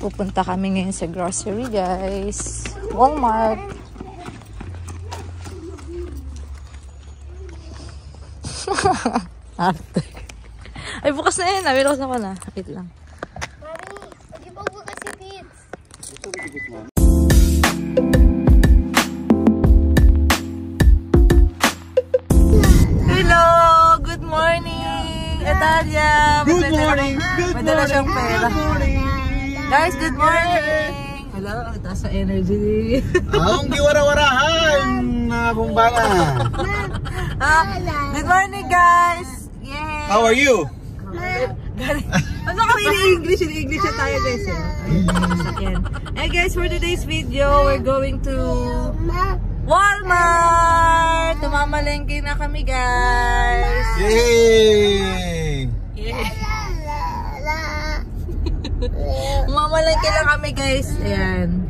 Pupunta kami ngayon sa grocery, guys. Walmart. Arte. Ay, bukas na yun. Nabilos na ko na. Wait lang. Mami, mag-ibang bukas si Pits. Hello! Good morning! Etalia! Good morning! May dala siyang pera. Guys, good morning! Hello, ang taas sa energy. Ang giwara-warahan na kumbanga. Good morning, guys! Yay! How are you? Ano kami in-English? In-English na tayo, guys. Hey, guys, for today's video, we're going to Walmart! Tumamalengke na kami, guys! Yay! Mamalengke lang kami, guys. Ayan.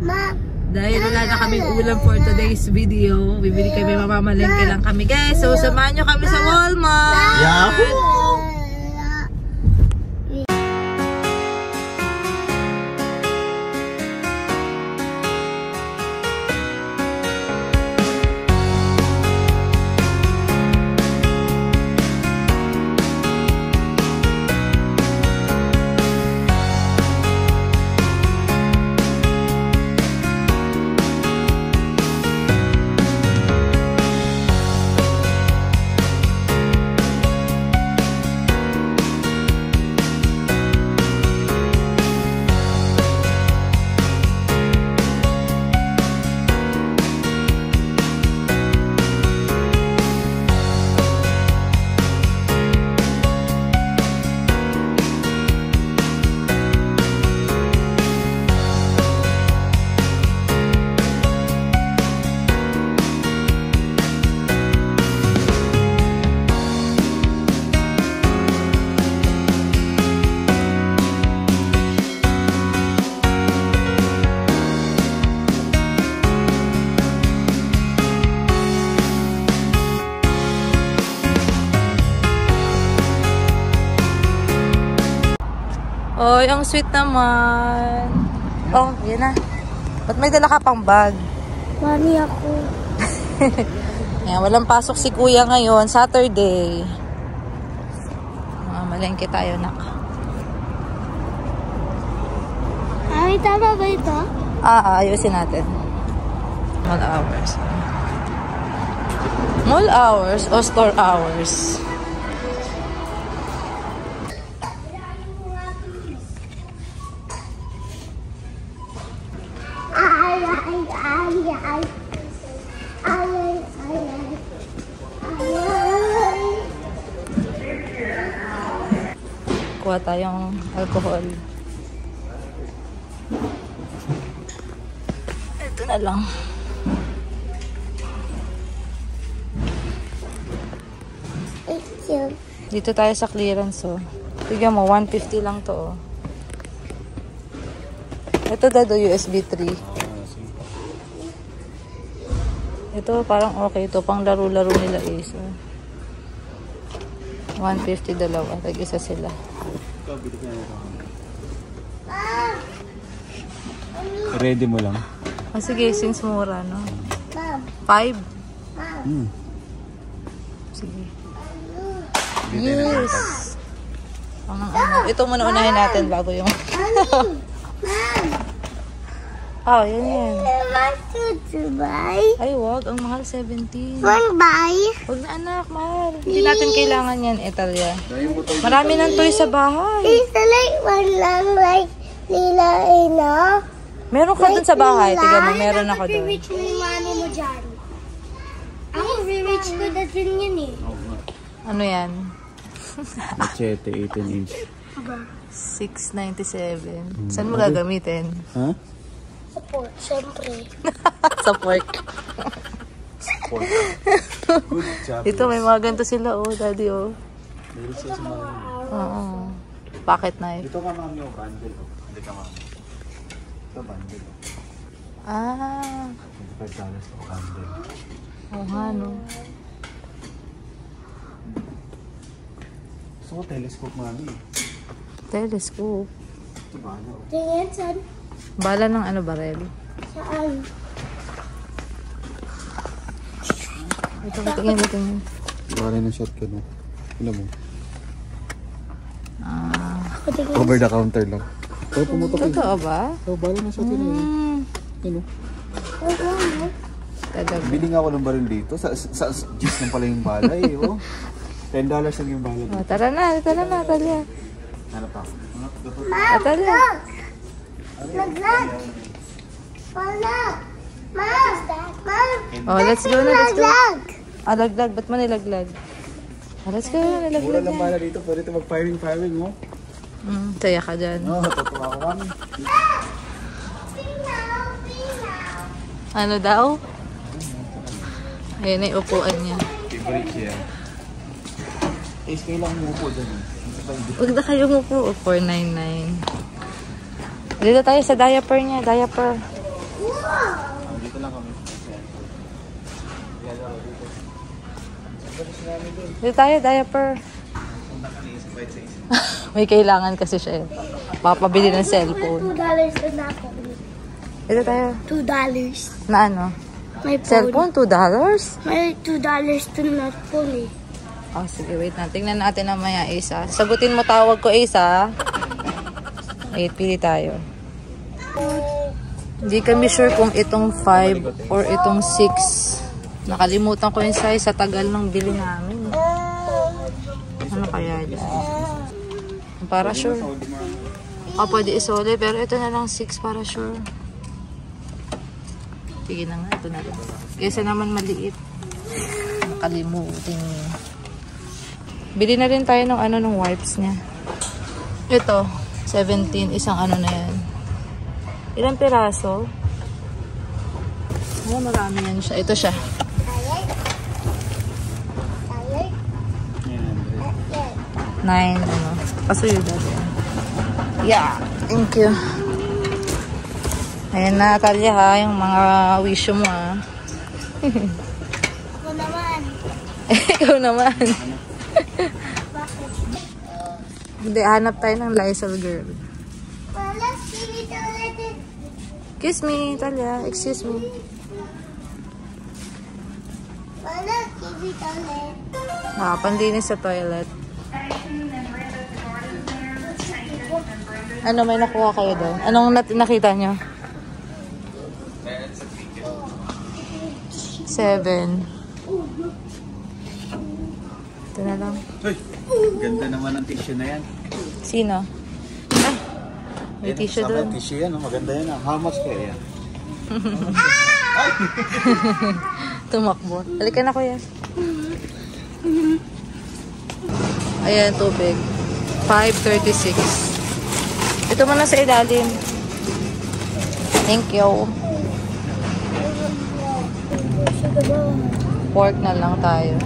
Dahil wala na kaming ulam for today's video, bibili kami, mamamalengke lang kami, guys. So, samahan nyo kami sa Walmart! Yahoo! Oy, ang sweet naman. Oh, yan na. Ba't may dala ka pang bag? Mami, ako. Yan, walang pasok si kuya ngayon. Saturday. Malengke tayo, nak. Ay, tama ba ito? Ayusin natin. Mall hours. Mall hours o store hours? Kuha tayong alcohol. Ito na lang. Dito tayo sa clearance, oh. Tignan mo, 150 lang to, oh. Ito dado USB 3. Ito parang okay to, pang laro-laro nila is. 150 dalawa, tag-isa sila. Ready mo lang. Oh, sige, since mura, no? 5? Sige. Yes! Ito muna unahin natin bago yung... Oh, yan. Ay, wag. Ang mahal, 17. One buy. Wag na, anak. Mahal. Hindi natin kailangan yan, Italia. Marami ng toy sa bahay. It's like one lang, like Lila, Ina. Meron ka dun sa bahay. Tiga mo, meron ako dun. Rich mo yung mami mo dyan. Ako, rich ko na din yun eh. Ano yan? Machete, 18 inch. 697. Saan mo gagamitin? Ha? Sa pork, syempre. Sa pork. Good job. Ito, may mga ganito sila, oh, daddy, oh. Meron siya sa mga... Oo. Pocket knife. Ito ka mami yung bundle, oh. Hindi ka mami. Ito bundle, oh. Ah. $25 o bundle. Oo nga, no. Gusto ko telescope mami. Telescope. Ito ba, ano? Tingin, son. Bala ng ano, barel. Saan? Ito, tingin. Wala na shotgun mo. Ano mo? Ako tingin. Over the counter lang. Oh, pumutok yun. Totoo ba? Oh, bala na shotgun na yun. Ano? Talaga. Bili nga ako ng baril dito. Sa G's lang pala yung bala eh. Oh. $10 lang yung bala dito. Oh, tara na, Talia. Ano pa? Talia. Naglag! Wala! Ma'am! Ma'am! Oh, let's go na, let's go. Naglag! Laglag. Ba't mo nilaglag? Oh, let's go na, Mura nilaglag lang na. bala dito. Pwede ito mag-firing mo. Saya ka dyan. Oh, totoo ako kami. Ano daw? Ayan na yung upuan niya. Favorite siya. Eh, kailangan mo po dyan. Huwag na kayo umupo. 499. Dito tayo sa diaper niya. Diaper. Dito lang kami. Dito tayo, diaper. May kailangan kasi siya eh. Papabili ng cellphone. $2 na ako. Dito tayo. $2. Na ano? May phone. Cellphone? $2? May $2 to na phone eh. Oh, sige, wait na. Tingnan natin na maya, Ace. Sagutin mo tawag ko, Ace, ha? Wait, pili tayo. Hindi kami sure kung itong 5 or itong 6. Nakalimutan ko yung size sa tagal ng bili namin. Ano kaya dyan? Para sure. Oh, pwede isole, pero ito na lang 6 para sure. Sige na nga, ito na lang. Kesa naman maliit. Nakalimutin. Bili na rin tayo ng ano, ng wipes niya. Ito, 17, isang ano na yan. Ilang piraso? Oh, marami yan siya. Ito siya. $9, ano. Pasuyo dati. Yeah, thank you. Ayan na, Talia, ha, yung mga wish mo, ha. Ako naman. Ikaw naman. Hindi, hanap tayo ng Lysol girl. Wala, sige ulit. Kiss me, Talia. Excuse me. Wala, sige ulit. Panlinis sa toilet. Ano, may nakuha kayo doon? Anong nakita nyo? 7. Ito na lang. Uy, ganda naman ang tissue na yan. Sino? Ah, may tissue doon. Tissue yan, maganda yan. How much kaya yan? Tumakbo. Halika na, kuya. Ayan, tubig. 5.36. Ito muna sa ilalim. Thank you. Pork na lang tayo.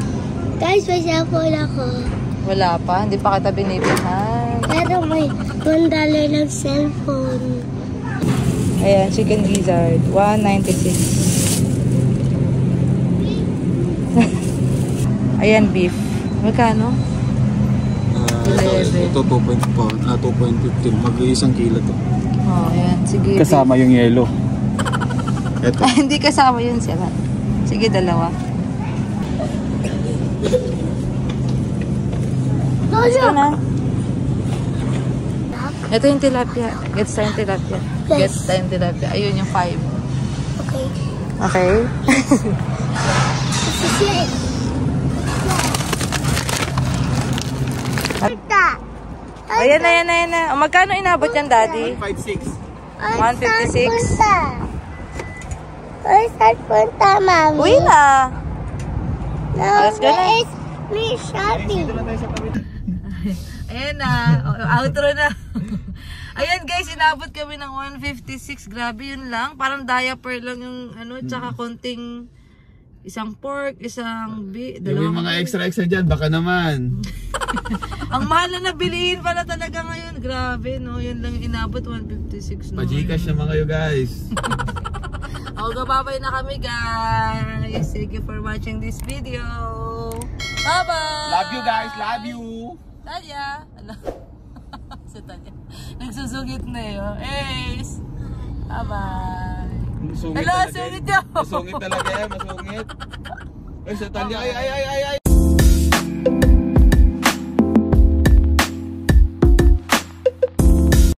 Guys, may cellphone ako. Wala pa. Hindi pa kita binibilhan. Pero may $1 ng cellphone. Ayan, chicken gizzard. 196. Ayan, beef. Magkano? Ito 2.15. Mag-1 kilo to. Oh, ayan. Sige. Kasama yung yellow. Ito. Hindi kasama yun sila. Sige, dalawa. Ito na. Ito yung tilapia. Gets tayong tilapia. Yes. Gets tayong tilapia. Ayun yung 5. Okay. Okay? This is it. Ayan na, ayan na, ayan na. O, magkano inabot yan, Daddy? 156. 156. Saan punta, Mami? Uwi na. No, Let's go na. me shopping. Ayan na. Outro na. Ayan guys, inabot kami ng 156. Grabe yun lang. Parang diaper lang yung ano, tsaka konting isang pork, isang Yung mga extra dyan, baka naman. Ang mahal na nabilihin pala talaga ngayon. Grabe, no? Yun lang inabot, 156. No? Pa-Gcash naman kayo, guys. Babay na kami, guys. Thank you for watching this video. Bye-bye! Love you, guys. Love you. Talia! Ano? Si Talia. Nagsusugit na yun. Ace! Bye-bye. Masungit Hello, talaga sungit yan. yun. Masungit talaga yan, masungit. Ay, sa talya. Ay.